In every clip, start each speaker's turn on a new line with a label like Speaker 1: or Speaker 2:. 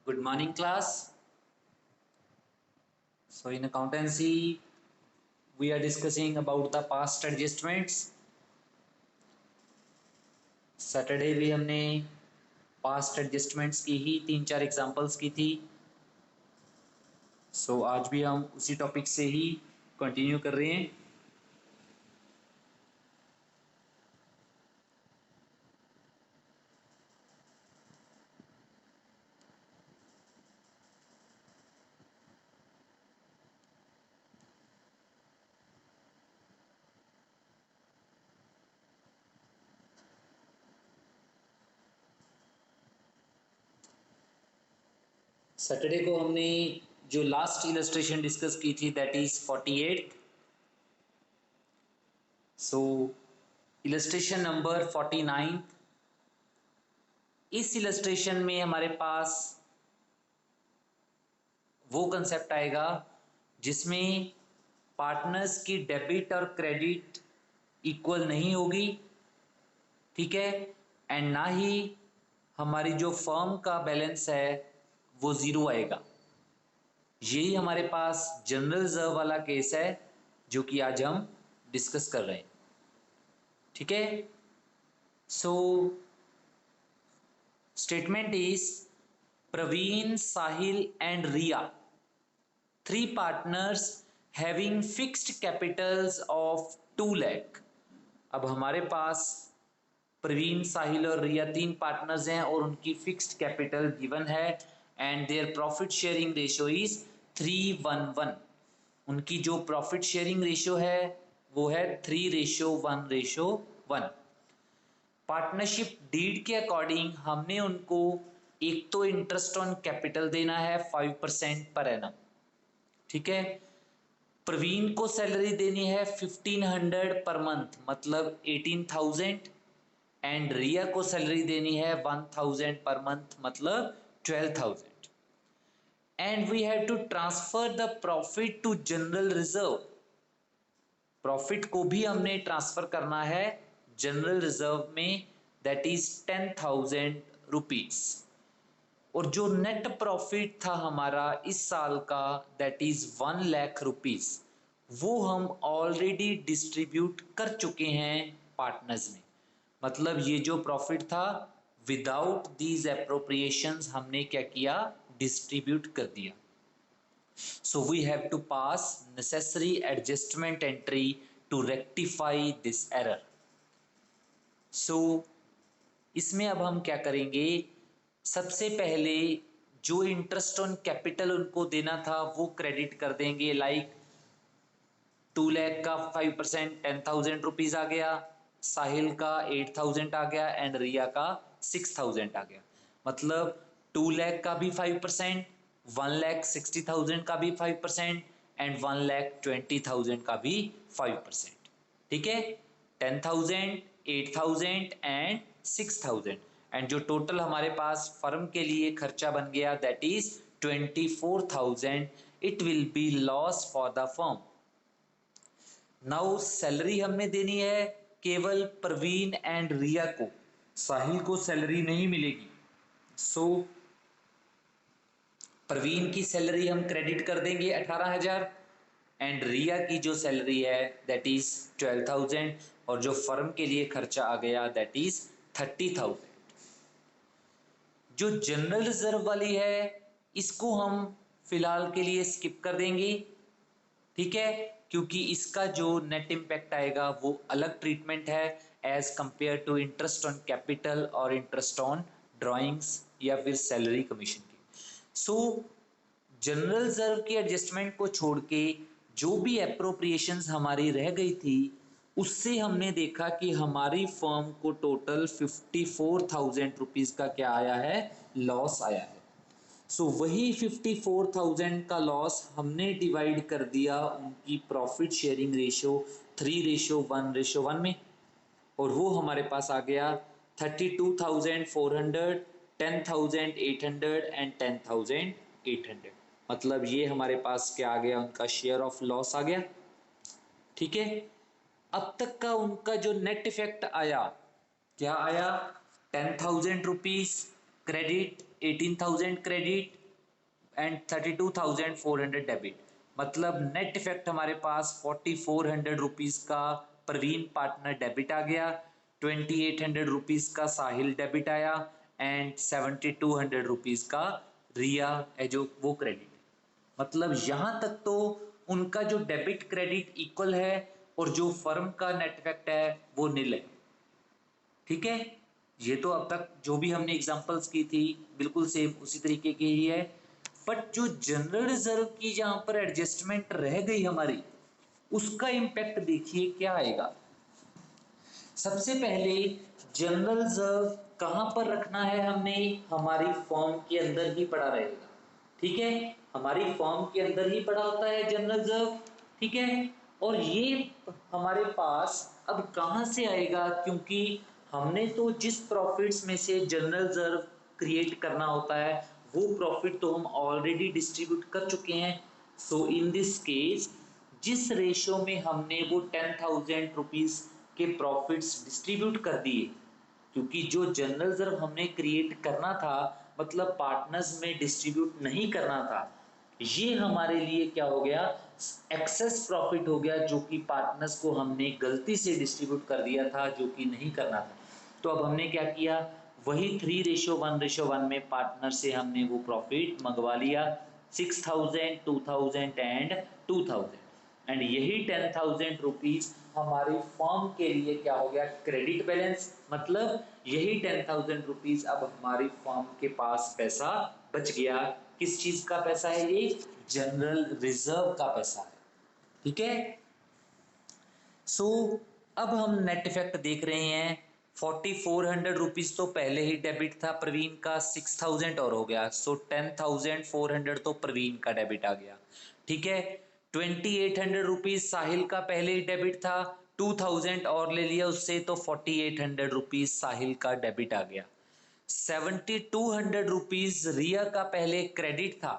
Speaker 1: Good morning, class. So, in accountancy, we are discussing about the past adjustments. Saturday भी हमने past adjustments की ही 3-4 examples की थी. सो आज भी हम उसी टॉपिक से ही कंटिन्यू कर रहे हैं. सैटरडे को हमने जो लास्ट इलस्ट्रेशन डिस्कस की थी that is 48. So illustration number 49. इस इलस्ट्रेशन में हमारे पास वो कंसेप्ट आएगा जिसमें पार्टनर्स की डेबिट और क्रेडिट इक्वल नहीं होगी, ठीक है, एंड ना ही हमारी जो फर्म का बैलेंस है वो ज़ीरो आएगा. यही हमारे पास जनरल रिजर्व वाला केस है जो कि आज हम डिस्कस कर रहे हैं, ठीक है. So statement is Praveen, Sahil and Riya, 3 partners having fixed capitals of 2 lakh. अब हमारे पास प्रवीण, साहिल और रिया 3 पार्टनर्स हैं और उनकी फिक्स्ड कैपिटल गिवन है and their profit sharing ratio is 3:1:1. उनकी जो प्रॉफिट शेयरिंग रेशियो है वो है 3:1:1. पार्टनरशिप डीड के अकॉर्डिंग हमने उनको एक तो इंटरेस्ट ऑन कैपिटल देना है 5% पर एनम, ठीक है. प्रवीण को सैलरी देनी है 1500 पर मंथ मतलब 18,000 एंड रिया को सैलरी देनी है 1000 पर मंथ मतलब 12,000. And we have to transfer the profit to general reserve. Profit को भी हमने ट्रांसफर करना है जनरल रिजर्व में, दैट इज 10,000 रुपीज. और जो नेट प्रॉफिट था हमारा इस साल का दैट इज 1 लाख रुपीज, वो हम ऑलरेडी डिस्ट्रीब्यूट कर चुके हैं पार्टनर्स में. मतलब ये जो प्रॉफिट था विदाउट दीज एप्रोप्रिएशंस हमने क्या किया, डिस्ट्रीब्यूट कर दिया. So we have to pass necessary adjustment entry to rectify this error. So इसमें अब हम क्या करेंगे, सबसे पहले जो इंटरेस्ट ऑन कैपिटल उनको देना था वो क्रेडिट कर देंगे. लाइक 2 लाख का 5% 10,000 रुपीज आ गया, साहिल का 8,000 आ गया एंड रिया का 6,000 आ गया. मतलब 2 लाख का भी 5%, 1,60,000 का भी 5% एंड 1,20,000 का भी 5%, ठीक है. 10,000, 8,000 एंड 6,000 एंड जो टोटल हमारे पास फर्म के लिए खर्चा बन गया that is 24,000. It will be loss for the firm. Now salary हमने देनी है केवल प्रवीण एंड रिया को, साहिल को सैलरी नहीं मिलेगी. सो प्रवीण की सैलरी हम क्रेडिट कर देंगे 18,000 एंड रिया की जो सैलरी है दैट इज 12,000 और जो फर्म के लिए खर्चा आ गया दैट इज 30,000. जो जनरल रिजर्व वाली है इसको हम फिलहाल के लिए स्किप कर देंगे, ठीक है, क्योंकि इसका जो नेट इम्पैक्ट आएगा वो अलग ट्रीटमेंट है as compare to interest on capital और इंटरेस्ट ऑन ड्राइंग्स या फिर सैलरी कमीशन की. सो जनरल रिजर्व की एडजस्टमेंट को छोड़ के जो भी अप्रोप्रिएशंस हमारी रह गई थी उससे हमने देखा कि हमारी फर्म को टोटल 54,000 रुपीज का क्या आया है, लॉस आया है. सो वही 54,000 का लॉस हमने डिवाइड कर दिया उनकी प्रॉफिट शेयरिंग रेशियो 3:1:1 में और वो हमारे पास आ गया 32,400, 10,800 एंड 10,800. मतलब ये हमारे पास क्या आ गया, उनका शेयर ऑफ लॉस आ गया, ठीक है. अब तक का उनका जो नेट इफेक्ट आया क्या आया, 10,000 rupees credit 18,000 credit and 32,400 debit, मतलब नेट इफेक्ट हमारे पास 4,400 रुपीज का प्रवीण पार्टनर डेबिट आ गया, 2,800 रुपीज का साहिल डेबिट आया एंड 7,200 रुपीज का रिया है जो वो क्रेडिट। मतलब यहां तक तो उनका जो डेबिट क्रेडिट इक्वल है और जो फर्म का नेट इफेक्ट है वो निल है। ठीक है, ये तो अब तक जो भी हमने एग्जांपल्स की थी बिल्कुल सेम उसी तरीके की ही है। बट जो जनरल रिजर्व की जहां पर एडजस्टमेंट रह गई हमारी, उसका इम्पैक्ट देखिए क्या आएगा। सबसे पहले जनरल रिजर्व कहां पर रखना है हमने, हमारी फॉर्म के अंदर ही पड़ा रहेगा। ठीक है, हमारी फॉर्म के अंदर ही पड़ा होता है जनरल रिजर्व। ठीक है, और ये हमारे पास अब कहां से आएगा, क्योंकि हमने तो जिस प्रॉफिट्स में से जनरल रिजर्व क्रिएट करना होता है वो प्रॉफिट तो हम ऑलरेडी डिस्ट्रीब्यूट कर चुके हैं। सो इन दिस केस जिस रेशियो में हमने वो 10,000 रुपीज के प्रॉफिट्स डिस्ट्रीब्यूट कर दिए, क्योंकि जो जनरल रिजर्व हमने क्रिएट करना था मतलब पार्टनर्स में डिस्ट्रीब्यूट नहीं करना था, ये हमारे लिए क्या हो गया, एक्सेस प्रॉफिट हो गया, जो कि पार्टनर्स को हमने गलती से डिस्ट्रीब्यूट कर दिया था जो कि नहीं करना था। तो अब हमने क्या किया, वही 3:1:1 में पार्टनर से हमने वो प्रॉफिट मंगवा लिया, 6,000, 2,000 एंड 2,000, एंड यही 10,000 रुपीज हमारी फॉर्म के लिए क्या हो गया, क्रेडिट बैलेंस। मतलब यही 10,000 रुपीज अब हमारी फॉर्म के पास पैसा बच गया। किस चीज का पैसा है ये, जनरल रिजर्व का पैसा है। ठीक है, सो अब हम नेट इफेक्ट देख रहे हैं। 4,400 रुपीज तो पहले ही डेबिट था प्रवीण का, 6,000 और हो गया, सो 10,400 तो प्रवीण का डेबिट आ गया। ठीक है, 2,800 रुपीज साहिल का पहले ही डेबिट था, 2,000 और ले लिया उससे तो 4,800 रुपीज साहिल का डेबिट आ गया। 7,200 रुपीज रिया का पहले क्रेडिट था,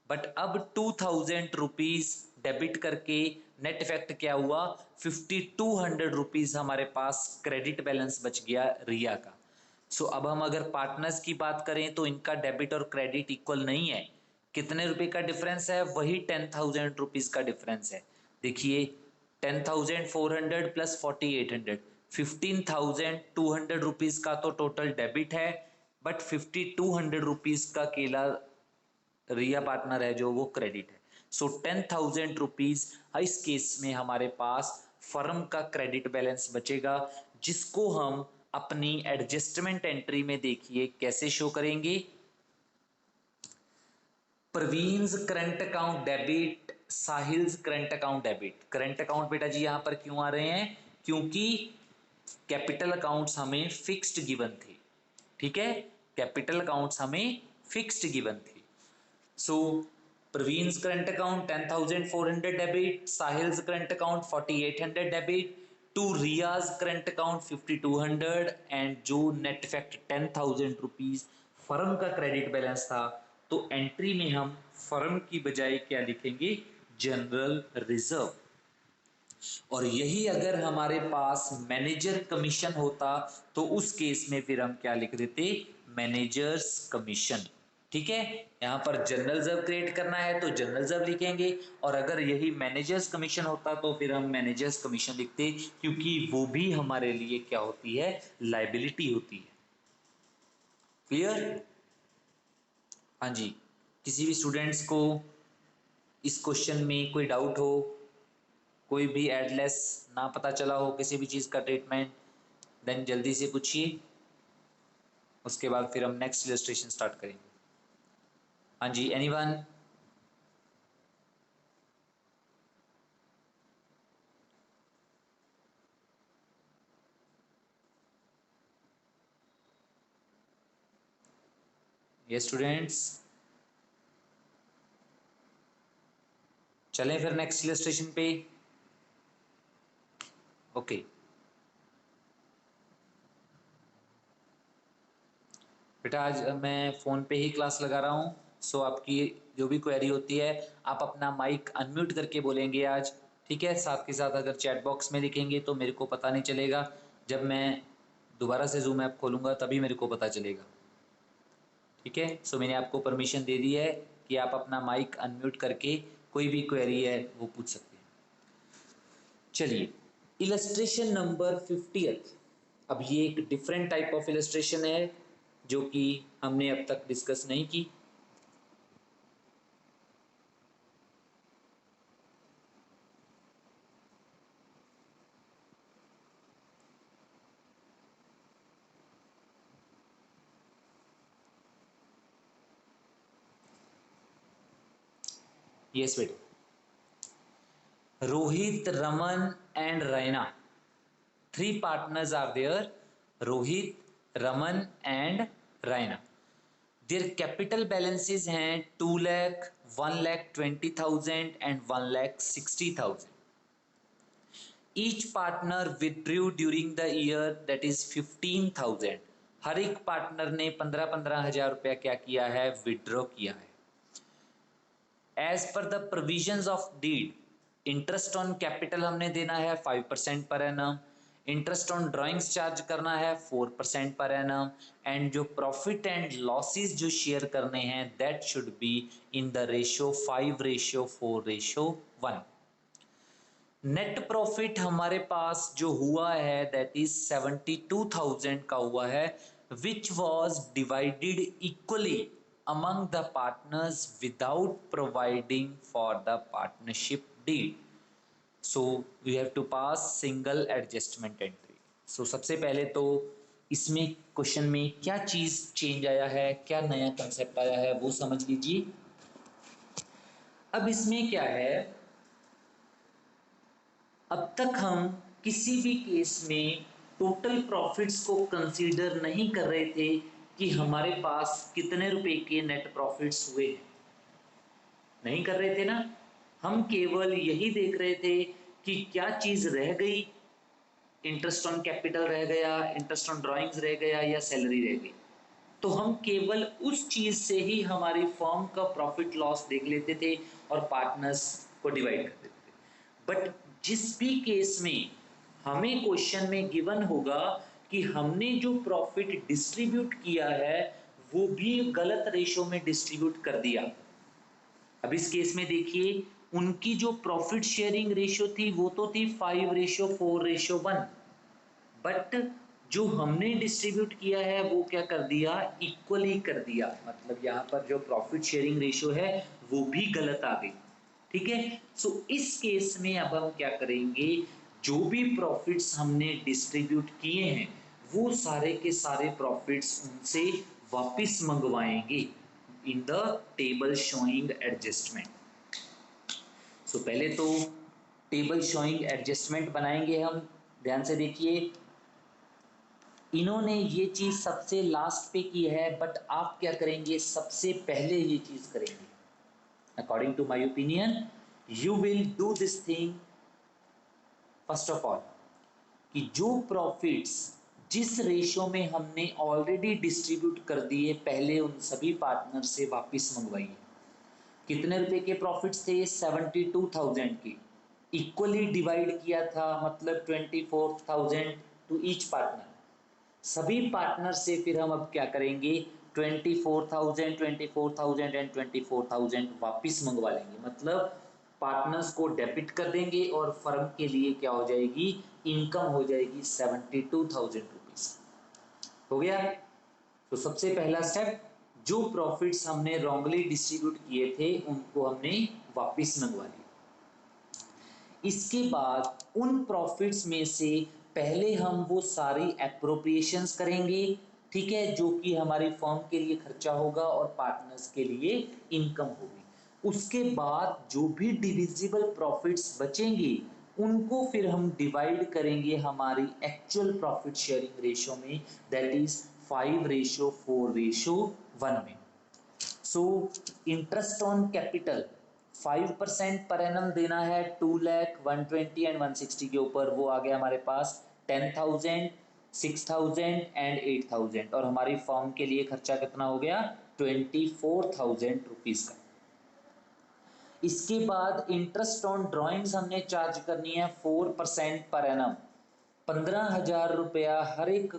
Speaker 1: बट अब 2,000 रुपीज डेबिट करके नेट इफेक्ट क्या हुआ, 5,200 रुपीज हमारे पास क्रेडिट बैलेंस बच गया रिया का। सो अब हम अगर पार्टनर्स की बात करें तो इनका डेबिट और क्रेडिट इक्वल नहीं है। कितने रुपए का डिफरेंस है, वही 10,000 रुपीज का डिफरेंस है। देखिए 10,400 प्लस 4,800, 15,200 रुपीज का तो टोटल डेबिट है, बट 5,200 रुपीज का केला रिया पार्टनर है जो वो क्रेडिट है। सो 10,000 रुपीज इस केस में हमारे पास फर्म का क्रेडिट बैलेंस बचेगा, जिसको हम अपनी एडजस्टमेंट एंट्री में देखिए कैसे शो करेंगे। Praveen's current account debit, Sahil's current account debit. Current account बेटा जी यहां पर क्यों आ रहे हैं, क्योंकि कैपिटल अकाउंट्स हमें फिक्स्ड गिवन थे। ठीक है, कैपिटल अकाउंट्स हमें फिक्स्ड गिवन थे। So Praveen's current account 10,400 debit, Sahil's current account 4,800 debit, to Riyaz current account 5,200, and जो नेट इफेक्ट 10,000 रुपीज फर्म का क्रेडिट बैलेंस था, तो एंट्री में हम फर्म की बजाय क्या लिखेंगे, जनरल रिजर्व। और यही अगर हमारे पास मैनेजर कमीशन होता तो उस केस में फिर हम क्या लिख देते, मैनेजर्स कमीशन। ठीक है, यहां पर जनरल रिजर्व क्रिएट करना है तो जनरल रिजर्व लिखेंगे, और अगर यही मैनेजर्स कमीशन होता तो फिर हम मैनेजर्स कमीशन लिखते, क्योंकि वो भी हमारे लिए क्या होती है, लाइबिलिटी होती है। क्लियर, हाँ जी। किसी भी स्टूडेंट्स को इस क्वेश्चन में कोई डाउट हो, कोई भी एडलेस ना पता चला हो किसी भी चीज़ का ट्रीटमेंट, देन जल्दी से पूछिए, उसके बाद फिर हम नेक्स्ट इलस्ट्रेशन स्टार्ट करेंगे। हाँ जी, एनीवन? ये स्टूडेंट्स, चलें फिर नेक्स्ट इलस्ट्रेशन पे। ओके बेटा, आज मैं फ़ोन पे ही क्लास लगा रहा हूँ, सो आपकी जो भी क्वेरी होती है आप अपना माइक अनम्यूट करके बोलेंगे आज। ठीक है, साथ के साथ अगर चैट बॉक्स में लिखेंगे तो मेरे को पता नहीं चलेगा, जब मैं दोबारा से जूम ऐप खोलूँगा तभी मेरे को पता चलेगा। ठीक है, सो मैंने आपको परमिशन दे दी है कि आप अपना माइक अनम्यूट करके कोई भी क्वेरी है वो पूछ सकते हैं। चलिए, इलस्ट्रेशन नंबर 50th। अब ये एक डिफरेंट टाइप ऑफ इलस्ट्रेशन है जो कि हमने अब तक डिस्कस नहीं की। यस बेटा, Rohit, Raman and Raina. Three partners are there. Rohit, Raman and Raina. Their capital balances हैं 2 lakh, 1,20,000 and 1,60,000. Each partner withdrew during the year, that is 15,000. हर एक पार्टनर ने 15,000 रुपया क्या किया है, विड्रॉ किया है। As per the provisions of deed, interest on capital हमने देना है 5% per annum, interest on drawings charge करना है 4% पर एनम, एंड जो प्रॉफिट एंड लॉसेस जो शेयर करने हैं that should be in the ratio 5:4:1। Net profit हमारे पास जो हुआ है दैट इज 72,000 का हुआ है, which was divided equally among the partners without providing for the partnership deed. So we have to pass single adjustment entry. So सबसे पहले तो इसमें क्वेश्चन में क्या चीज चेंज आया है, क्या नया कंसेप्ट आया है वो समझ लीजिए। अब इसमें क्या है, अब तक हम किसी भी केस में टोटल प्रॉफिट्स को कंसीडर नहीं कर रहे थे कि हमारे पास कितने रुपए के नेट प्रॉफिट्स हुए, नहीं कर रहे थे ना। हम केवल यही देख रहे थे कि क्या चीज रह गई, इंटरेस्ट ऑन कैपिटल रह गया, इंटरेस्ट ऑन ड्राइंग्स रह गया या सैलरी रह गई। तो हम केवल उस चीज से ही हमारी फर्म का प्रॉफिट लॉस देख लेते थे और पार्टनर्स को डिवाइड कर देते थे। बट जिस भी केस में हमें क्वेश्चन में गिवन होगा कि हमने जो प्रॉफिट डिस्ट्रीब्यूट किया है वो भी गलत रेशो में डिस्ट्रीब्यूट कर दिया। अब इस केस में देखिए, उनकी जो प्रॉफिट शेयरिंग रेशियो थी वो तो थी 5:4:1, बट जो हमने डिस्ट्रीब्यूट किया है वो क्या कर दिया, इक्वली कर दिया। मतलब यहाँ पर जो प्रॉफिट शेयरिंग रेशियो है वो भी गलत आ गई। ठीक है, सो इस केस में अब हम क्या करेंगे, जो भी प्रॉफिट्स हमने डिस्ट्रीब्यूट किए हैं वो सारे के सारे प्रॉफिट्स उनसे वापस मंगवाएंगे in the table showing adjustment. So पहले तो टेबल शोइंग एडजस्टमेंट बनाएंगे हम। ध्यान से देखिए, इन्होंने ये चीज सबसे लास्ट पे की है, बट आप क्या करेंगे, सबसे पहले ये चीज करेंगे। According to my opinion you will do this thing first of all, कि जो प्रॉफिट्स जिस रेशो में हमने ऑलरेडी डिस्ट्रीब्यूट कर दिए पहले उन सभी पार्टनर से वापस मंगवाइए। कितने रुपए के प्रॉफिट्स थे, 72,000 के, इक्वली डिवाइड किया था, मतलब 24,000 टू ईच पार्टनर। सभी पार्टनर से फिर हम अब क्या करेंगे, 24,000, 24,000 एंड 24,000 वापिस मंगवा लेंगे। मतलब पार्टनर्स को डेबिट कर देंगे और फर्म के लिए क्या हो जाएगी, इनकम हो जाएगी 72,000 रुपीज। हो गया। तो सबसे पहला स्टेप, जो प्रॉफिट्स हमने रॉन्गली डिस्ट्रीब्यूट किए थे उनको हमने वापस मंगवा लिया। इसके बाद उन प्रॉफिट्स में से पहले हम वो सारी एप्रोप्रिएशंस करेंगे, ठीक है, जो कि हमारी फर्म के लिए खर्चा होगा और पार्टनर्स के लिए इनकम होगी। उसके बाद जो भी डिविजिबल प्रॉफिट्स बचेंगे उनको फिर हम डिवाइड करेंगे हमारी एक्चुअल प्रॉफिट शेयरिंग रेशियो में, दैट इज 5:4:1 में। So interest on capital 5% per annum देना है 2 लाख 120 एंड 160 के ऊपर, वो आ गया हमारे पास 10,000, 6,000 एंड 8,000, और हमारी फर्म के लिए खर्चा कितना हो गया, 24,000 रुपीज का। इसके बाद इंटरेस्ट ऑन ड्राइंग्स हमने चार्ज करनी है 4% पर एनम, 15,000 रुपया हर एक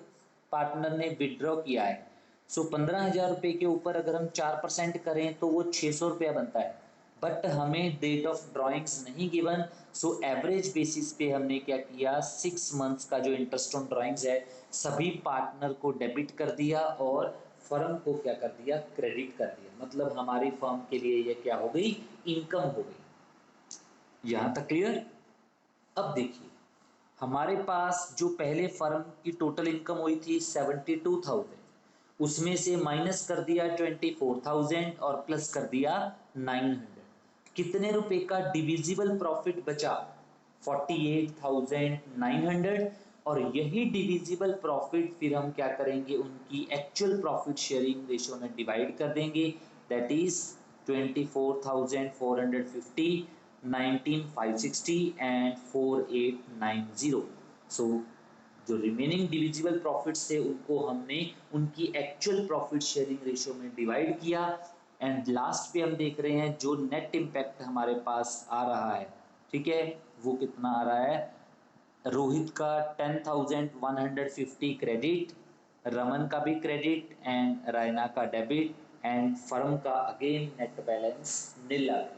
Speaker 1: पार्टनर ने विड्रॉ किया है, सो 15,000 रुपये के ऊपर अगर हम 4% करें तो वो 600 रुपया बनता है, बट हमें डेट ऑफ ड्रॉइंग्स नहीं गिवन। सो एवरेज बेसिस पे हमने क्या किया, 6 मंथ्स का जो इंटरेस्ट ऑन ड्रॉइंग्स है सभी पार्टनर को डेबिट कर दिया और फर्म को क्या कर दिया, क्रेडिट कर दिया। मतलब हमारी फर्म के लिए ये क्या हो गई, इनकम हो गई। यहां तक क्लियर। अब देखिए हमारे पास जो पहले फर्म की टोटल इनकम हुई थी 72,000, उसमें से माइनस कर दिया 24,000 और प्लस कर दिया 900। कितने रुपए का डिविजिबल प्रॉफिट बचा, 48,900। और यही डिविजिबल प्रॉफिट फिर हम क्या करेंगे, उनकी एक्चुअल प्रॉफिट शेयरिंग रेशियो में डिवाइड कर देंगे। That is 24,450, 19,560 and 4,890। सो जो रिमेनिंग डिविजिबल प्रॉफिट्स थे उनको हमने उनकी एक्चुअल प्रॉफिट शेयरिंग रेशियो में डिवाइड किया। एंड लास्ट पे हम देख रहे हैं जो नेट इम्पैक्ट हमारे पास आ रहा है, ठीक है, वो कितना आ रहा है। रोहित का 10,150 क्रेडिट, रमन का भी क्रेडिट एंड रायना का डेबिट, एंड फर्म का अगेन नेट बैलेंस नील आ गया।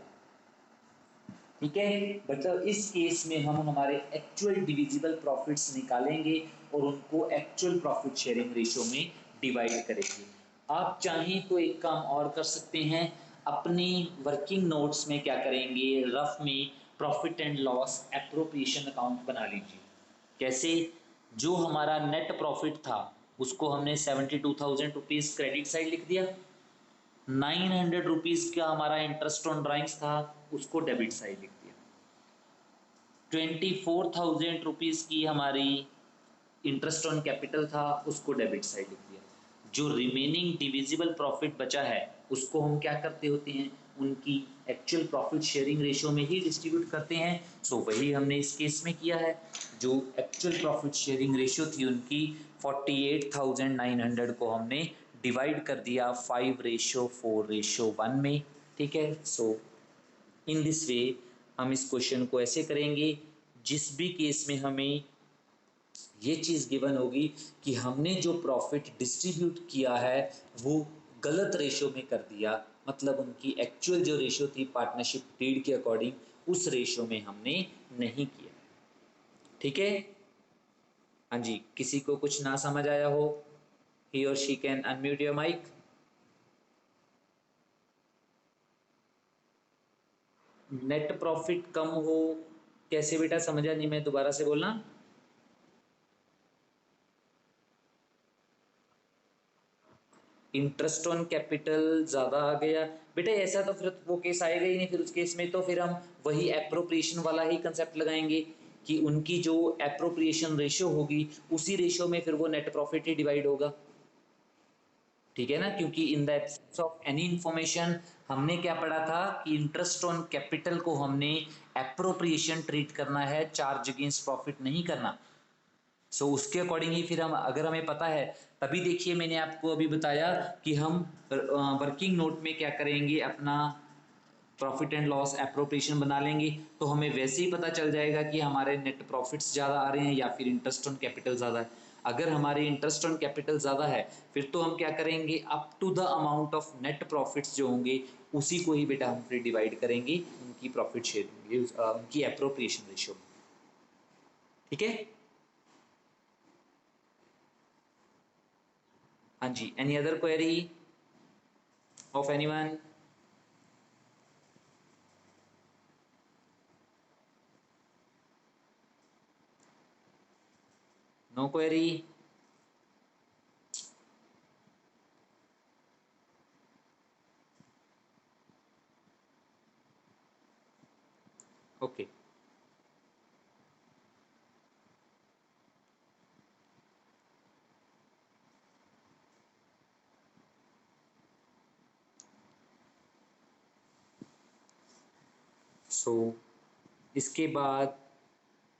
Speaker 1: ठीक है, मतलब इस केस में हम हमारे एक्चुअल डिविजिबल प्रॉफिट्स निकालेंगे और उनको एक्चुअल प्रॉफिट शेयरिंग रेशियो में डिवाइड करेंगे। आप चाहें तो एक काम और कर सकते हैं, अपनी वर्किंग नोट्स में क्या करेंगे, रफ में profit and loss appropriation account बना लीजिए। कैसे, जो हमारा नेट प्रॉफिट था उसको हमने 72,000 रुपीज़ क्रेडिट साइड लिख दिया, 900 रुपीज़ का हमारा इंटरेस्ट ऑन ड्राइंग्स था उसको डेबिट साइड लिख दिया, 24,000 रुपीज़ की हमारी इंटरेस्ट ऑन कैपिटल था उसको डेबिट साइड लिख दिया। जो रिमेनिंग डिविजिबल प्रॉफिट बचा है उसको हम क्या करते होते हैं, उनकी एक्चुअल प्रॉफिट शेयरिंग रेशियो में ही डिस्ट्रीब्यूट करते हैं। सो वही हमने इस केस में किया है। जो एक्चुअल प्रॉफिट शेयरिंग रेशियो थी उनकी 48,900 को हमने डिवाइड कर दिया 5:4:1 में। ठीक है, सो इन दिस वे हम इस क्वेश्चन को ऐसे करेंगे, जिस भी केस में हमें ये चीज़ गिवन होगी कि हमने जो प्रॉफिट डिस्ट्रीब्यूट किया है वो गलत रेशियो में कर दिया, मतलब उनकी एक्चुअल जो रेशियो थी पार्टनरशिप डीड के अकॉर्डिंग उस रेशियो में हमने नहीं किया। ठीक है, हाँ जी, किसी को कुछ ना समझ आया हो, he or she can unmute your mic. Net profit कम हो कैसे बेटा, समझा नहीं मैं, दोबारा से बोलना। इंटरेस्ट ऑन कैपिटल ज़्यादा आ गया बेटा, ऐसा तो फिर वो केस आएगा ही नहीं। फिर उस केस में तो फिर हम वही एप्रोप्रिएशन वाला ही कंसेप्ट लगाएंगे कि उनकी जो एप्रोप्रिएशन रेशियो होगी उसी रेशियो में फिर वो नेट प्रॉफिट ही डिवाइड होगा। ठीक है ना, क्योंकि in the absence of any information हमने क्या पढ़ा था कि इंटरेस्ट ऑन कैपिटल को हमने एप्रोप्रिएशन ट्रीट करना है, चार्ज अगेंस्ट प्रॉफिट नहीं करना। सो उसके अकॉर्डिंग ही फिर हम, अगर हमें पता है तभी देखिए मैंने आपको अभी बताया कि हम वर्किंग नोट में क्या करेंगे, अपना प्रॉफिट एंड लॉस एप्रोप्रिएशन बना लेंगे, तो हमें वैसे ही पता चल जाएगा कि हमारे नेट प्रॉफिट्स ज़्यादा आ रहे हैं या फिर इंटरेस्ट ऑन कैपिटल ज़्यादा है। अगर हमारे इंटरेस्ट ऑन कैपिटल ज़्यादा है फिर तो हम क्या करेंगे, up to the amount of net profits जो होंगे उसी को ही बेटा हम फिर डिवाइड करेंगे उनकी प्रॉफिट शेयरिंग, उनकी एप्रोप्रिएशन रेशियो। ठीक है, हाँ जी, any other query of anyone? No query? Okay, so इसके बाद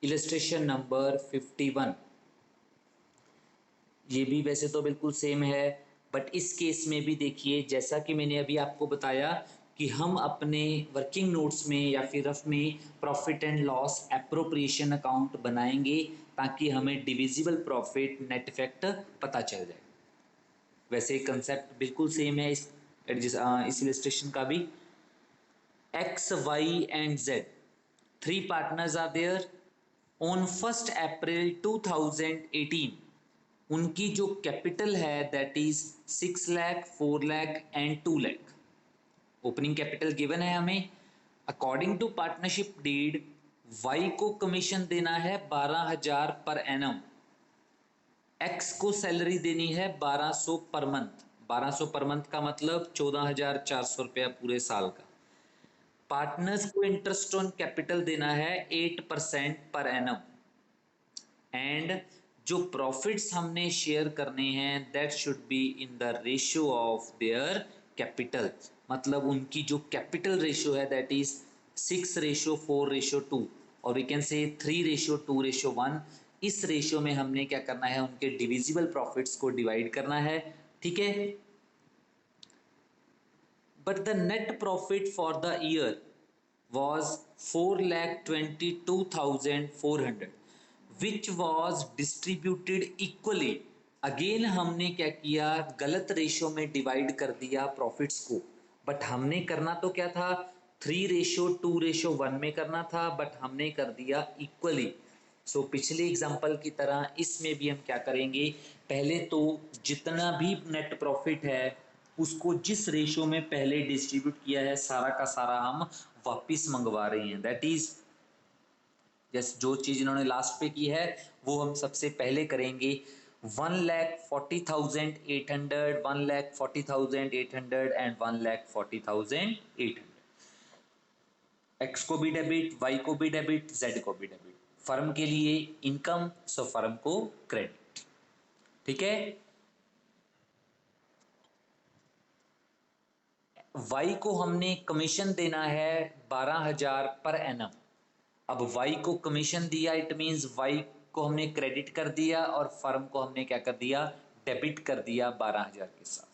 Speaker 1: इलस्ट्रेशन नंबर 51, ये भी वैसे तो बिल्कुल सेम है, बट इस केस में भी देखिए जैसा कि मैंने अभी आपको बताया कि हम अपने वर्किंग नोट्स में या फिर रफ में profit and loss appropriation account बनाएंगे ताकि हमें डिविजिबल प्रॉफिट नेट इफेक्ट पता चल जाए। वैसे कंसेप्ट बिल्कुल सेम है इस इलस्ट्रेशन का भी। X Y and Z, three partners are there. On 1 April 2018 उनकी जो कैपिटल है that is 6 lakh, 4 lakh and 2 lakh. Opening capital given है हमें। According to partnership deed Y को कमीशन देना है 12,000 पर एनम, एक्स को सैलरी देनी है 1200 पर मंथ। 1200 पर मंथ का मतलब 14,400 रुपया पूरे साल का। पार्टनर्स को इंटरेस्ट ऑन कैपिटल देना है 8% पर एनम, एंड जो प्रॉफिट्स हमने शेयर करने हैं that should be in the ratio of their capital. मतलब उनकी जो कैपिटल रेशियो है दैट इज 6:4:2, और वी कैन से 3:2:1। इस रेशियो में हमने क्या करना है, उनके डिविजिबल प्रॉफिट्स को डिवाइड करना है। ठीक है। But the net profit for the year was 4,22,400 which was distributed equally। Again हमने क्या किया, गलत रेशियो में डिवाइड कर दिया प्रॉफिट्स को। बट हमने करना तो क्या था, 3:2:1 में करना था, बट हमने कर दिया इक्वली। सो पिछले एग्जांपल की तरह इसमें भी हम क्या करेंगे, पहले तो जितना भी नेट प्रॉफिट है उसको जिस रेशियो में पहले डिस्ट्रीब्यूट किया है सारा का सारा हम वापिस मंगवा रहे हैं। दैट इज जैसे जो चीज इन्होंने लास्ट पे की है वो हम सबसे पहले करेंगे। 1,40,800, 1,40,800 एंड 1,40,800। एक्स को भी डेबिट, वाई को भी डेबिट, जेड को भी डेबिट। फर्म के लिए इनकम, सो फर्म को क्रेडिट। ठीक है। वाई को हमने कमीशन देना है 12,000 पर एनम। अब वाई को कमीशन दिया, इट मींस वाई को हमने क्रेडिट कर दिया और फर्म को हमने क्या कर दिया, डेबिट कर दिया 12,000 के साथ।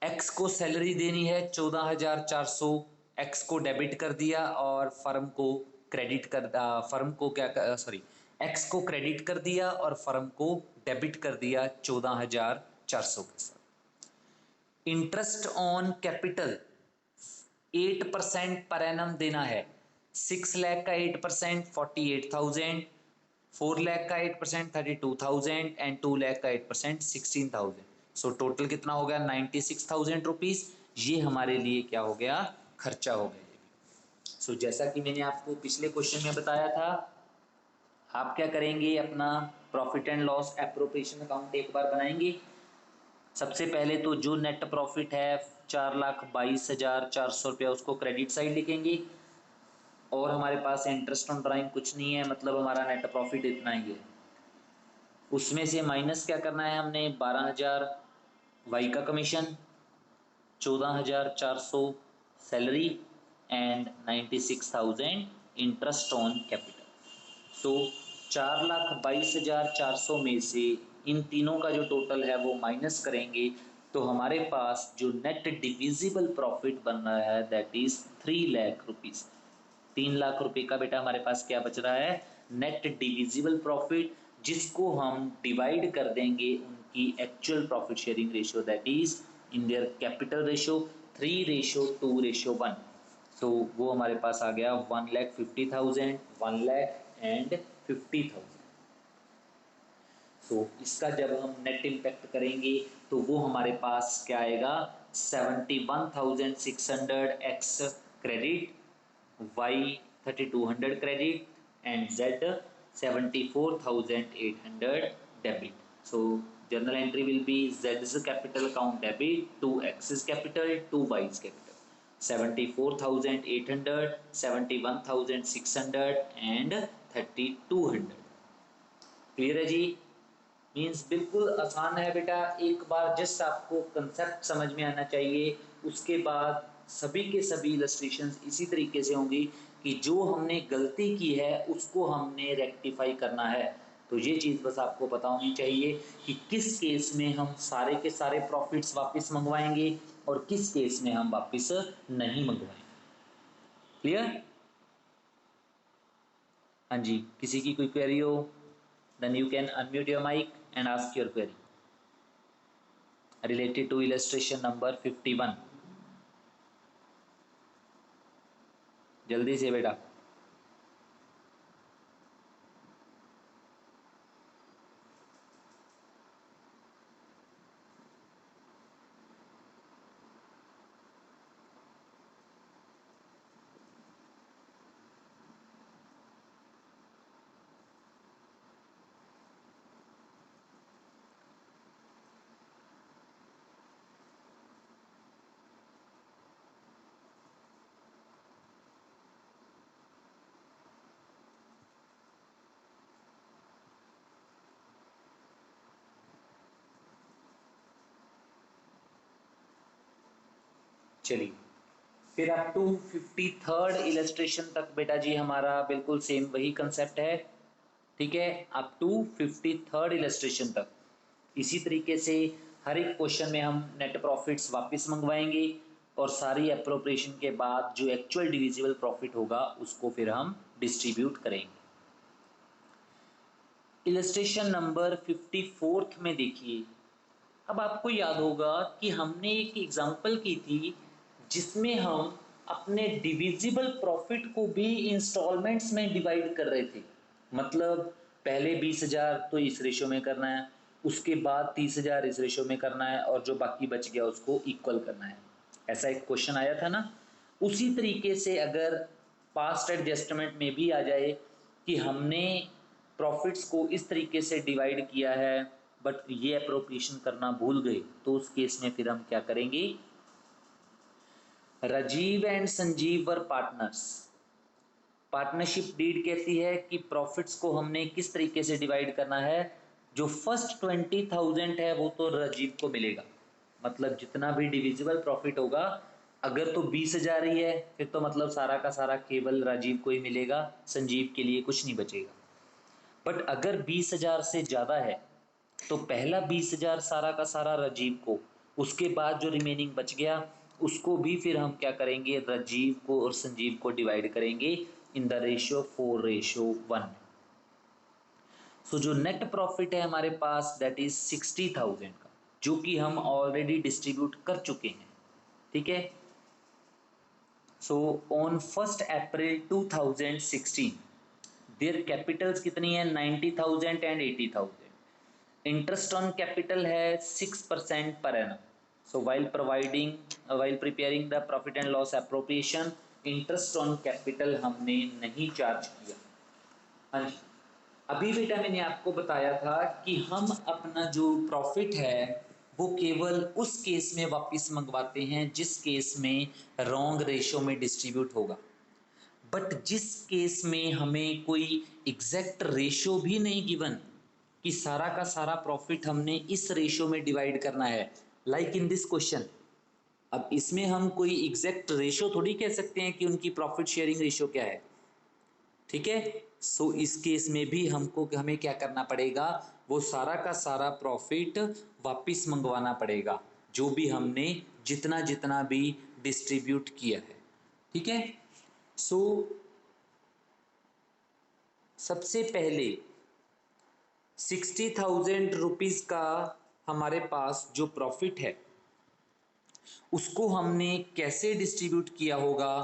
Speaker 1: एक्स को सैलरी देनी है 14,400, एक्स को डेबिट कर दिया और फर्म को क्रेडिट कर, फर्म को क्या, सॉरी, एक्स को क्रेडिट कर दिया और फर्म को डेबिट कर दिया 14,400 के साथ। Interest on capital 8% per annum देना है। 6 लाख का 8% 48,000, 4 लाख का 8% 32,000 एंड 2 लाख का 8% 16,000। सो टोटल कितना हो गया, 96,000 रुपीज। ये हमारे लिए क्या हो गया, खर्चा हो गया। सो जैसा कि मैंने आपको पिछले क्वेश्चन में बताया था, आप क्या करेंगे, अपना profit and loss appropriation account एक बार बनाएंगे। सबसे पहले तो जो नेट प्रॉफिट है 4,22,400 रुपया उसको क्रेडिट साइड लिखेंगे, और हमारे पास इंटरेस्ट ऑन ड्राइंग कुछ नहीं है, मतलब हमारा नेट प्रॉफिट इतना ही है। उसमें से माइनस क्या करना है हमने, 12,000 वाई का commission, 14,400 salary and 96,000 interest on capital. तो 4,22,400 में से इन तीनों का जो टोटल है वो माइनस करेंगे, तो हमारे पास जो नेट डिविजिबल प्रॉफिट बन रहा है that is 3 lakh rupees. 3 lakh रुपए का बेटा हमारे पास क्या बच रहा है, नेट डिविजिबल प्रॉफिट, जिसको हम डिवाइड कर देंगे उनकी actual profit sharing ratio that is in their capital ratio 3:2:1। तो वो हमारे पास आ गया 1,50,000, 1 लाख एंड 50,000। तो इसका जब हम नेट इम्पैक्ट करेंगे तो वो हमारे पास क्या आएगा, 71,600 X credit, Y 3,200 credit and Z 74,800 debit. So journal entry will be Z's capital account debit to X's capital to Y's capital, 74,800, 71,600 and 3,200। Clear है जी। मीन्स बिल्कुल आसान है बेटा, एक बार जस्ट आपको कंसेप्ट समझ में आना चाहिए, उसके बाद सभी के सभी इलस्ट्रेशंस इसी तरीके से होंगी कि जो हमने गलती की है उसको हमने रेक्टिफाई करना है। तो ये चीज़ बस आपको पता होनी चाहिए कि किस केस में हम सारे के सारे प्रॉफिट्स वापस मंगवाएंगे और किस केस में हम वापस नहीं मंगवाएंगे। क्लियर। हाँ जी, किसी की कोई क्वेरी हो then you can unmute your mic and ask your query। related to illustration number 51। जल्दी से बेटा। चलिए, फिर अप टू 53rd इलस्ट्रेशन तक बेटा जी हमारा बिल्कुल सेम वही कंसेप्ट है। ठीक है, अप टू 53rd इलस्ट्रेशन तक इसी तरीके से हर एक क्वेश्चन में हम नेट प्रॉफिट्स वापस मंगवाएंगे और सारी अप्रोप्रिएशन के बाद जो एक्चुअल डिविजिबल प्रॉफिट होगा उसको फिर हम डिस्ट्रीब्यूट करेंगे। इलस्ट्रेशन नंबर 54th में देखिए, अब आपको याद होगा कि हमने एक एग्जांपल की थी जिसमें हम अपने डिविजिबल प्रॉफिट को भी इंस्टॉलमेंट्स में डिवाइड कर रहे थे। मतलब पहले 20,000 तो इस रेशो में करना है, उसके बाद 30,000 इस रेशो में करना है और जो बाकी बच गया उसको इक्वल करना है। ऐसा एक क्वेश्चन आया था ना। उसी तरीके से अगर पास्ट एडजस्टमेंट में भी आ जाए कि हमने प्रॉफिट्स को इस तरीके से डिवाइड किया है बट ये अप्रोप्रिएशन करना भूल गए, तो उस केस में फिर हम क्या करेंगे, Rajeev and Sanjeev were partners. Partnership deed कहती है कि प्रॉफिट्स को हमने किस तरीके से डिवाइड करना है। जो फर्स्ट 20,000 है वो तो राजीव को मिलेगा, मतलब जितना भी डिविजिबल प्रॉफिट होगा, अगर तो 20,000 ही है फिर तो मतलब सारा का सारा केवल राजीव को ही मिलेगा, संजीव के लिए कुछ नहीं बचेगा। बट अगर 20,000 से ज़्यादा है तो पहला 20,000 सारा का सारा राजीव को, उसके बाद जो रिमेनिंग बच गया उसको भी फिर हम क्या करेंगे, राजीव को और संजीव को डिवाइड करेंगे इन द रेशियो 4:1। सो जो नेट प्रॉफिट है हमारे पास दैट इज 60,000 का, जो कि हम ऑलरेडी डिस्ट्रीब्यूट कर चुके हैं। ठीक है, so on 1 April 2016 there Capitals कितनी है, 90,000 एंड 80,000। इंटरेस्ट ऑन कैपिटल है 6% per annum. So while preparing the profit and loss appropriation, interest on capital हमने नहीं चार्ज किया। हाँ जी, अभी बेटा मैंने आपको बताया था कि हम अपना जो प्रॉफिट है वो केवल उस केस में वापस मंगवाते हैं जिस केस में रॉन्ग रेशो में डिस्ट्रीब्यूट होगा। बट जिस केस में हमें कोई एग्जैक्ट रेशो भी नहीं गिवन कि सारा का सारा प्रॉफिट हमने इस रेशो में डिवाइड करना है, लाइक इन दिस क्वेश्चन, अब इसमें हम कोई एग्जैक्ट रेशो थोड़ी कह सकते हैं कि उनकी प्रॉफिट शेयरिंग रेशो क्या है। ठीक है, सो इस केस में भी हमें क्या करना पड़ेगा, वो सारा का सारा प्रॉफिट वापस मंगवाना पड़ेगा जो भी हमने जितना जितना भी डिस्ट्रीब्यूट किया है। ठीक है, सो सबसे पहले 60,000 रुपीज का हमारे पास जो प्रॉफिट है उसको हमने कैसे डिस्ट्रीब्यूट किया होगा।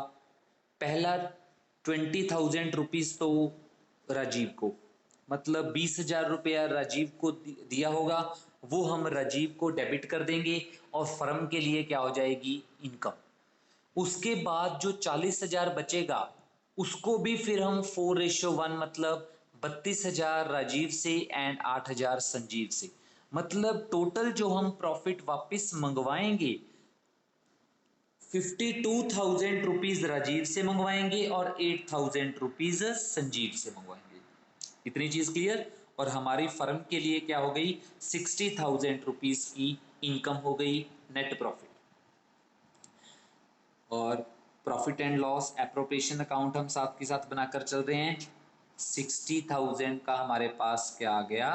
Speaker 1: पहला 20,000 रुपीज तो राजीव को, मतलब 20,000 रुपया राजीव को दिया होगा, वो हम राजीव को डेबिट कर देंगे और फर्म के लिए क्या हो जाएगी, इनकम। उसके बाद जो 40,000 बचेगा उसको भी फिर हम 4:1, मतलब 32,000 राजीव से एंड 8,000 संजीव से, मतलब टोटल जो हम प्रॉफिट वापस मंगवाएंगे 52,000 रुपीज राजीव से मंगवाएंगे और 8,000 रुपीज संजीव से मंगवाएंगे। इतनी चीज क्लियर। और हमारी फर्म के लिए क्या हो गई, 60,000 रुपीज की इनकम हो गई, नेट प्रॉफिट। और profit and loss appropriation account हम साथ के साथ बनाकर चल रहे हैं। 60,000 का हमारे पास क्या आ गया,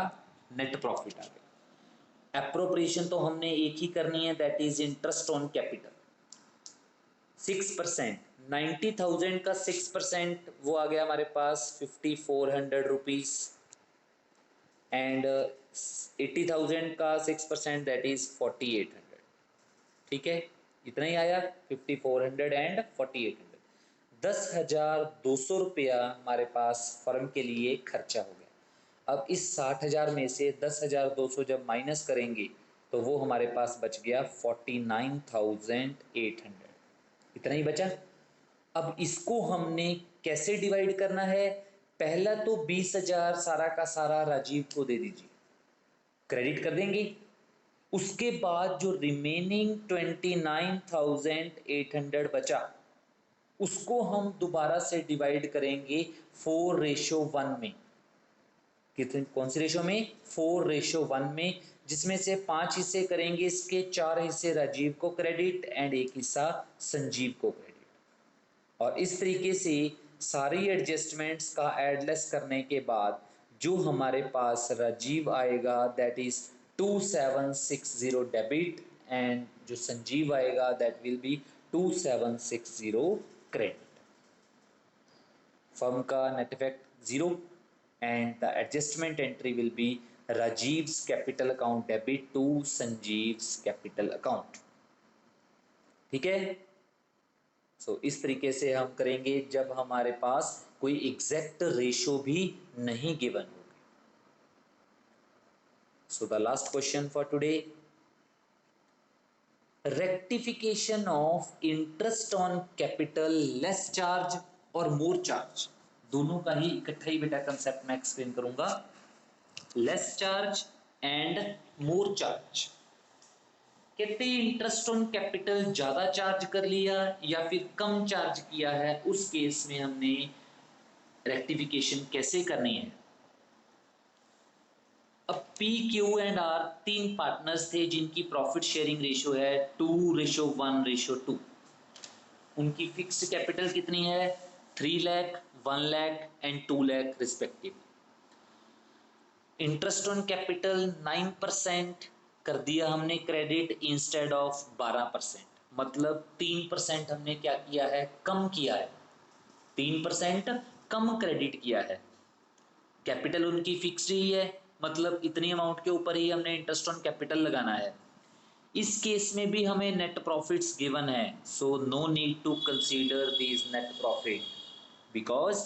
Speaker 1: नेट प्रॉफिट आ गया। एप्रोप्रिएशन तो हमने एक ही करनी है, that is interest on capital 6%। 90,000 का 6% वो आ गया हमारे पास 5,400 रुपीज एंड 80,000 का 6% दैट इज 4800। ठीक है, इतना ही आया, 5400 एंड 4800। 10,200 रुपया हमारे पास फर्म के लिए खर्चा हो गया। अब इस 60,000 में से 10,200 जब माइनस करेंगे तो वो हमारे पास बच गया 49,800। इतना ही बचा। अब इसको हमने कैसे डिवाइड करना है? पहला तो 20,000 सारा का सारा राजीव को दे दीजिए, क्रेडिट कर देंगे। उसके बाद जो रिमेनिंग 29,800 बचा उसको हम दोबारा से डिवाइड करेंगे 4:1 में। कितने, कौन सी रेशो में? 4:1 में, जिसमें से 5 हिस्से करेंगे इसके, 4 हिस्से राजीव को क्रेडिट एंड 1 हिस्सा संजीव को क्रेडिट। और इस तरीके से सारी एडजस्टमेंट्स का एडलेस करने के बाद जो हमारे पास राजीव आएगा दैट इज 2760 डेबिट एंड जो संजीव आएगा that will be 2760 credit. Firm का net effect 0 and the adjustment entry will be Rajeev's capital account debit to Sanjeev's capital account. ठीक है, सो इस तरीके से हम करेंगे जब हमारे पास कोई एग्जैक्ट रेशो भी नहीं गिवन होगी। So the last question for today, rectification of interest on capital less charge और मोर चार्ज, दोनों का ही इकट्ठा ही बेटा कंसेप्ट मैं एक्सप्लेन करूंगा। Less charge and more charge, कहते हैं इंटरेस्ट ऑन कैपिटल ज्यादा चार्ज कर लिया या फिर कम चार्ज किया है, उस केस में हमने रेक्टिफिकेशन कैसे करनी है। अब P Q and R 3 partners थे जिनकी प्रॉफिट शेयरिंग रेशियो है 2:1:2। उनकी फिक्स्ड कैपिटल कितनी है? 3 lakh, 1 lakh and 2 lakh respective. Interest on capital 9% कर दिया हमने क्रेडिट इंस्टेड ऑफ 12%, मतलब 3% हमने क्या किया है? कम किया है, 3% कम क्रेडिट किया है। कैपिटल उनकी फिक्स्ड ही है, मतलब इतनी अमाउंट के ऊपर ही हमने इंटरेस्ट ऑन कैपिटल लगाना है। इस केस में भी हमें नेट प्रॉफिट्स गिवन है, so no need to consider this net profit, because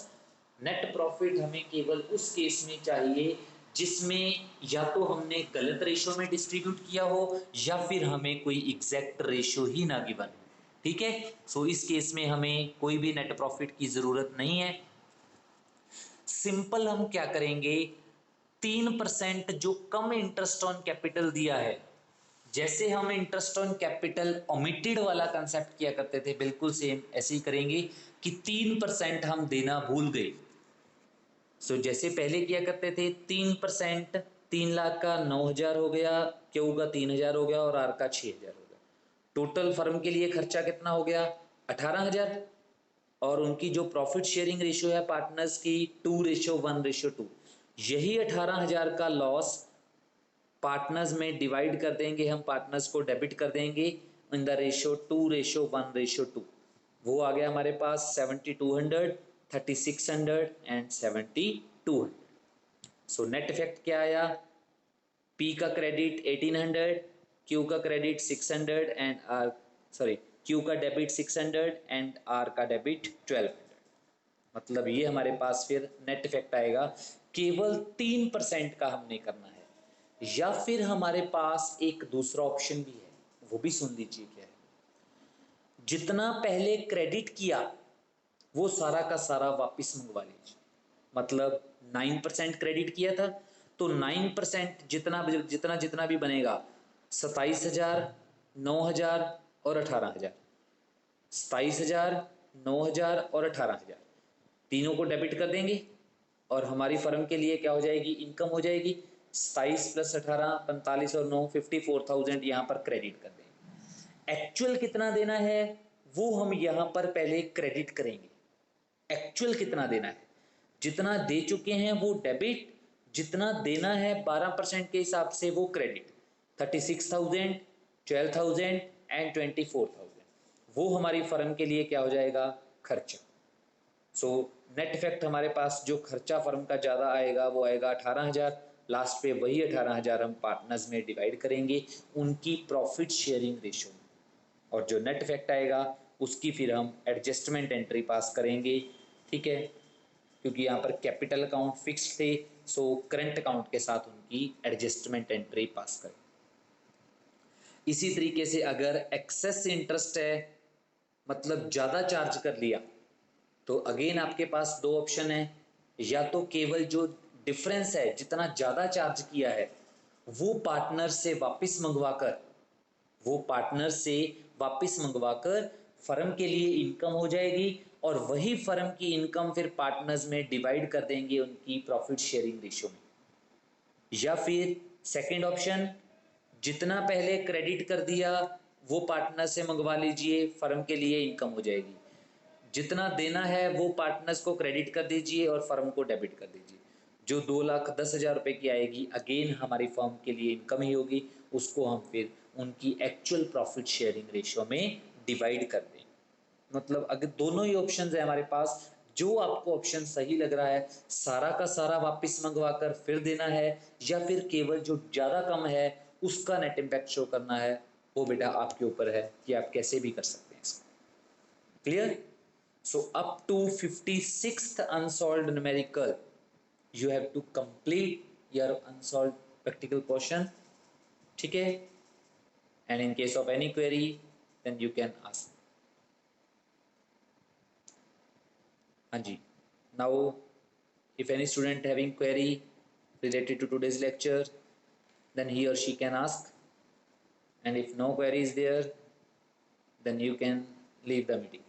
Speaker 1: net profit हमें केवल उस केस में चाहिए जिसमें या तो हमने गलत रेशो में डिस्ट्रीब्यूट किया हो या फिर हमें कोई एग्जैक्ट रेशो ही ना गिवन हो। ठीक है, सो इस केस में हमें कोई भी नेट प्रॉफिट की जरूरत नहीं है। सिंपल हम क्या करेंगे, 3% जो कम इंटरेस्ट ऑन कैपिटल दिया है, जैसे हम इंटरेस्ट ऑन कैपिटल ओमिटेड वाला कंसेप्ट किया करते थे, बिल्कुल सेम ऐसे ही करेंगे कि 3% हम देना भूल गए। सो जैसे पहले किया करते थे 3%, 3 लाख का 9,000 हो गया, क्यू का 3,000 हो गया और आर का 6,000 हो गया। टोटल फर्म के लिए खर्चा कितना हो गया? 18,000। और उनकी जो प्रॉफिट शेयरिंग रेशियो है पार्टनर्स की 2:1:2, यही 18,000 का लॉस पार्टनर्स में डिवाइड कर देंगे, हम पार्टनर्स को डेबिट कर देंगे इन द रेशियो 2:1:2। वो आ गया हमारे पास 7,200, 3,600 एंड 7,200। सो नेट इफेक्ट क्या आया? पी का क्रेडिट 1,800, क्यू का credit 600 and R, sorry, Q का डेबिट 600 एंड आर का डेबिट 1200। मतलब ये हमारे पास फिर नेट इफेक्ट आएगा। केवल 3% का हमने करना है, या फिर हमारे पास एक दूसरा ऑप्शन भी है, वो भी सुन लीजिए क्या है। जितना पहले क्रेडिट किया वो सारा का सारा वापस मंगवा लीजिए। मतलब 9% क्रेडिट किया था तो 9% जितना जितना जितना भी बनेगा, 27,000, 9,000 और 18,000, 27,000, 9,000 और 18,000, तीनों को डेबिट कर देंगे और हमारी फर्म के लिए क्या हो जाएगी? इनकम हो जाएगी 27 + 18, 45 और 9, 54,000 यहाँ पर क्रेडिट कर देंगे। एक्चुअल कितना देना है वो हम यहाँ पर पहले क्रेडिट करेंगे। एक्चुअल कितना देना है, जितना दे चुके हैं वो डेबिट, जितना देना है 12% के हिसाब से वो क्रेडिट। 36,000, 12,000 एंड 24,000 वो हमारी फर्म के लिए क्या हो जाएगा? खर्चा। सो नेट इफेक्ट हमारे पास जो खर्चा फर्म का ज़्यादा आएगा वो आएगा 18,000, लास्ट पे वही 18,000 हम पार्टनर्स में डिवाइड करेंगे उनकी प्रॉफिट शेयरिंग रेशियो में, और जो नेट इफेक्ट आएगा उसकी फिर हम एडजस्टमेंट एंट्री पास करेंगे। ठीक है, क्योंकि यहाँ पर कैपिटल अकाउंट फिक्स्ड थे, सो करंट अकाउंट के साथ उनकी एडजस्टमेंट एंट्री पास करें। इसी तरीके से अगर एक्सेस इंटरेस्ट है, मतलब ज़्यादा चार्ज कर लिया, तो अगेन आपके पास दो ऑप्शन है, या तो केवल जो डिफरेंस है जितना ज़्यादा चार्ज किया है वो पार्टनर से वापस मंगवाकर फर्म के लिए इनकम हो जाएगी, और वही फर्म की इनकम फिर पार्टनर्स में डिवाइड कर देंगे उनकी प्रॉफिट शेयरिंग रेशियो में। या फिर सेकंड ऑप्शन, जितना पहले क्रेडिट कर दिया वो पार्टनर से मंगवा लीजिए, फर्म के लिए इनकम हो जाएगी। जितना देना है वो पार्टनर्स को क्रेडिट कर दीजिए और फर्म को डेबिट कर दीजिए। जो 2,10,000 रुपये की आएगी अगेन हमारी फर्म के लिए इनकम ही होगी, उसको हम फिर उनकी एक्चुअल प्रॉफिट शेयरिंग रेशियो में डिवाइड कर दें। मतलब अगर दोनों ही ऑप्शन है हमारे पास, जो आपको ऑप्शन सही लग रहा है, सारा का सारा वापस मंगवा कर फिर देना है, या फिर केवल जो ज़्यादा कम है उसका नेट इम्पैक्ट शो करना है, वो बेटा आपके ऊपर है कि आप कैसे भी कर सकते हैं इसको। Clear? So up to 56th unsolved numerical, you have to complete your unsolved practical portion. ठीक है? And in case of any query, then you can ask. हाँ जी. Now, if any student having query related to today's lecture, then he or she can ask. And if no query is there, then you can leave the meeting.